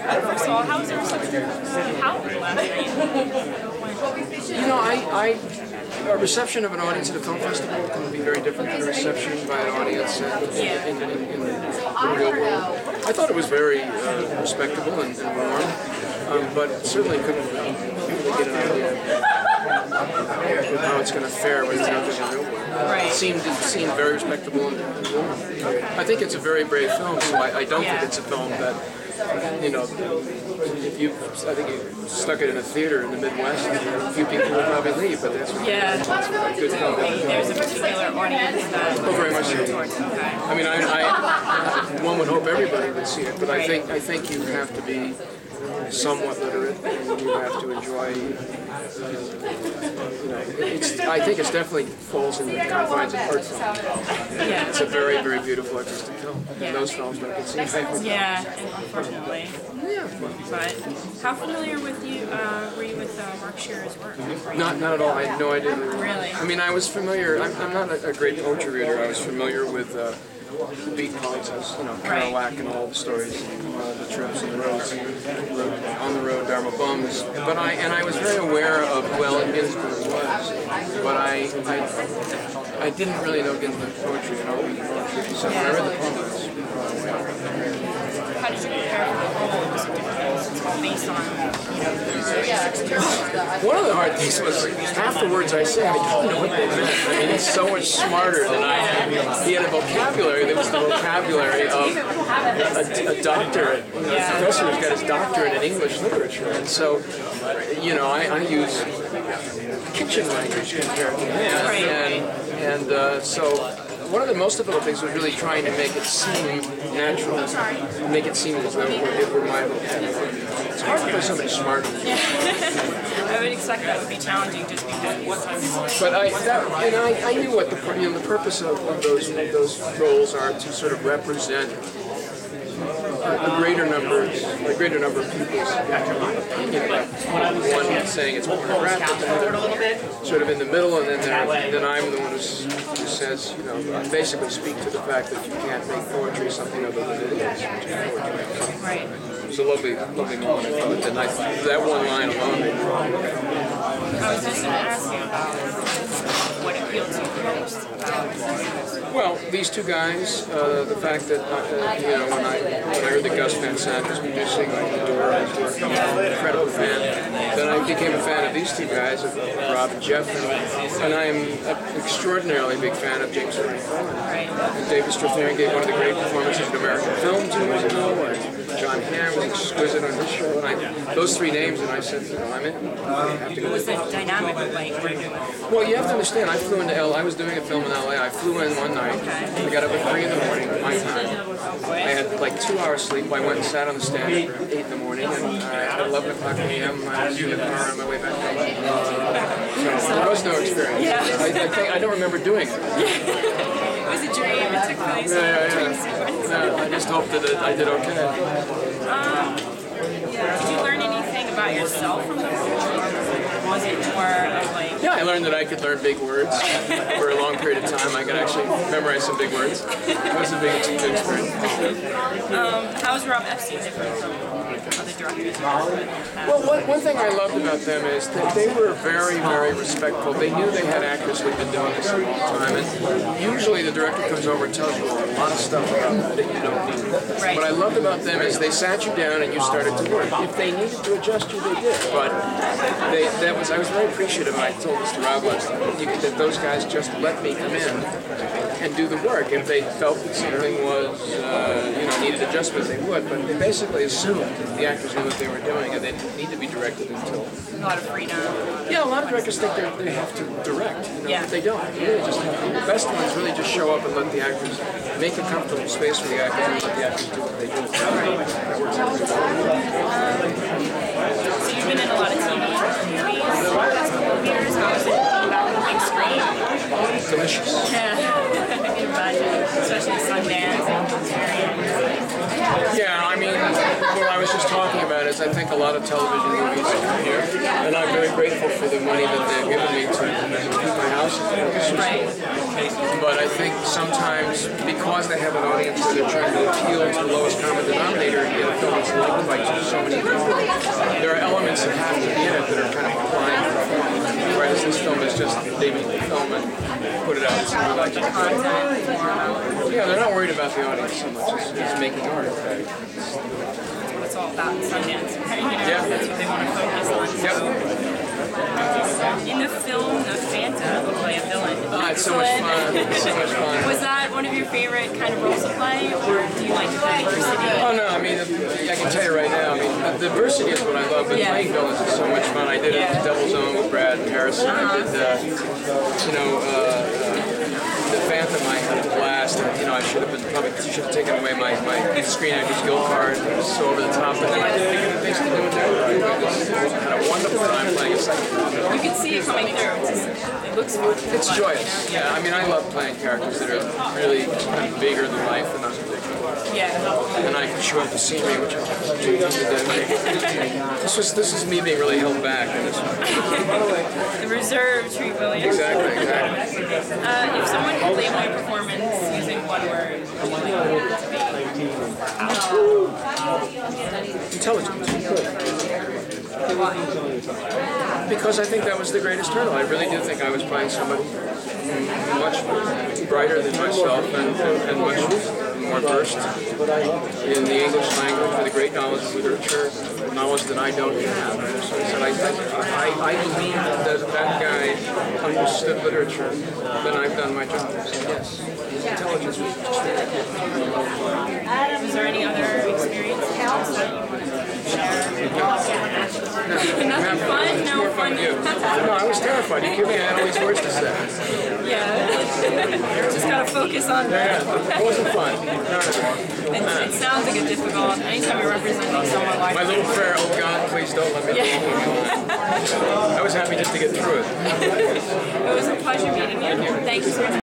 First of all, how was the reception of Howl last night? You know, a reception of an audience at a film festival can be very different than a reception by an audience in the real world. I thought it was very respectable and warm, but certainly couldn't really get an idea of how it's going to fare when it's out in the real world. Right. It seemed very respectable and warm. I think it's a very brave film, so I don't think it's a film that, you know, I think you stuck it in a theater in the Midwest, a few people would probably leave, but that's a good film. There's a particular audience that... Oh, very much so. Okay. I mean, one would hope everybody would see it, but I think you have to be somewhat literate, and you have to enjoy, I think it definitely falls in the confines of art film. Yeah. It's a very, very beautiful artistic film. And those films don't get seen. Yeah, unfortunately. Yeah. But how familiar were you with Mark Shearer's work? Not at all. I had no idea. Really? I mean, I was familiar. I'm not a great poetry reader. I was familiar with the beat poets, Kerouac and all the stories, the trips and the roads, on the road, Dharma Bums. But I was very aware of who Allen Ginsberg was, but I didn't really know Ginsberg's poetry at all. So I read the poems. How did you prepare for the role? Was it difficult? It's all based on, One of the hard things was half the words I say, I don't know what they meant. I mean, he's so much smarter than I am. He had a vocabulary that was the vocabulary of a doctorate, a professor who's got his doctorate in English literature. And so, I use kitchen language compared to him. And so one of the most difficult things was really trying to make it seem natural, make it seem as though it were my vocabulary. It's hard to play somebody smart. I would expect that would be challenging just because. But I knew what the purpose of those roles are to sort of represent a greater number of people's opinion. One saying it's pornographic, sort of in the middle, and then I'm the one who says, basically speak to the fact that you can't make poetry something other than it is, which is poetry. Right. It was a lovely moment. I thought that one line alone made me cry. I was just going to ask you about what appealed to you most about. Well, these two guys, the fact that when I heard that Gus Van Sant was producing Door, I was an incredible fan. Then I became a fan of these two guys, of Rob and Jeff, and I am an extraordinarily big fan of James Earl Jones. And David Strathairn gave one of the great performances in American film 2 years ago, and John Hamm was exquisite on his show, and those three names, and I said, I'm in. What was the dynamic like? Well, you have to understand, I flew into L.A. I was doing a film in L.A. I flew in one night. I got up at 3 in the morning, my time. I had like 2 hours sleep. I went and sat on the stand at 8 in the morning, and at 11 o'clock a.m. I was in the car on my way back home. So there was no experience. I don't remember doing it. It was a dream. It took place. I just hope that I did okay. Did you learn anything about yourself from the role? Was it more of like... Yeah, I learned that I could learn big words for a long period of time. I could actually memorize some big words. It was a big experience. How is Rob Epstein different from other directors? Well, one thing I loved about them is that they were very, very respectful. They knew they had actors who'd been doing this a long time, and usually the director comes over and tells you a lot of stuff about that you don't need. Right. What I loved about them is they sat you down and you started to work. If they needed to adjust you, they did. But I was very appreciative, and I told this to Rob last time, that those guys just let me come in and do the work. If they felt that something was, needed adjustment, they would. But they basically assumed the actors knew what they were doing, and they didn't need to be directed until. A lot of freedom. Yeah, a lot of directors think they have to direct, but they don't. They really just have to. The best ones really just show up and let the actors make a comfortable space for the actors and let the actors do what they do. That works out really well. So you've been in a lot of TV movies the last couple of years. How is it back on the big screen? Delicious. Yeah, I can imagine, especially Sundance and Yeah, I mean, well, I was just talking about is I think a lot of television movies come here, and I'm very grateful for the money that they've given me to keep my house. Right. But I think sometimes because they have an audience that they're trying to appeal to the lowest common denominator and get a film that's liked by so many people, there are elements that have to be in it that are kind of applying for form. Whereas this film is just they make the film and put it out and somebody likes it. Yeah, they're not worried about the audience so much as making art. Right? That's what it's all about in Sundance, right? You know, Yeah. that's what they want to focus on. Yep. In the film, The Phantom, you play a villain. It's so much fun. It's so much fun. Was that one of your favorite kind of roles to play, or do you like to play diversity? Oh no, I mean, I can tell you right now, I mean, the diversity is what I love, but playing villains is so much fun. I did it at the Devil's Own with Brad and Harrison. I did, The Phantom, I had a blast. You know, I should have taken away my Screen Actors Guild card. It was so over the top, and then I didn't think things to do with that. I had a wonderful time playing a second. You can see it coming through. It looks fun. It's joyous. Yeah, I mean, I love playing characters that are really kind of bigger than life and unpredictable. Yeah. And I can show up the scenery, which I can't do today. This is me being really held back in this one. The reserved Treat Williams. Exactly. If someone could label your performance using one word, what would you like it to be? Intelligence. Why? Because I think that was the greatest hurdle. I really do think I was playing somebody much brighter than myself and much more versed in the English language with a great knowledge of literature, knowledge that I don't have. So I believe that if that guy understood literature, then I've done my job. So yes, intelligence was extremely important. Was there any other experience that you want to share? Nothing fun? No fun? No, I was terrified. You kidding me? I had all these words to say. Yeah. Just gotta focus on that. Yeah, it wasn't fun. No. It sounds like a difficult, anytime you're representing someone like My little prayer, oh God, please don't let me go. I was happy just to get through it. It was a pleasure meeting you. Thank you so much.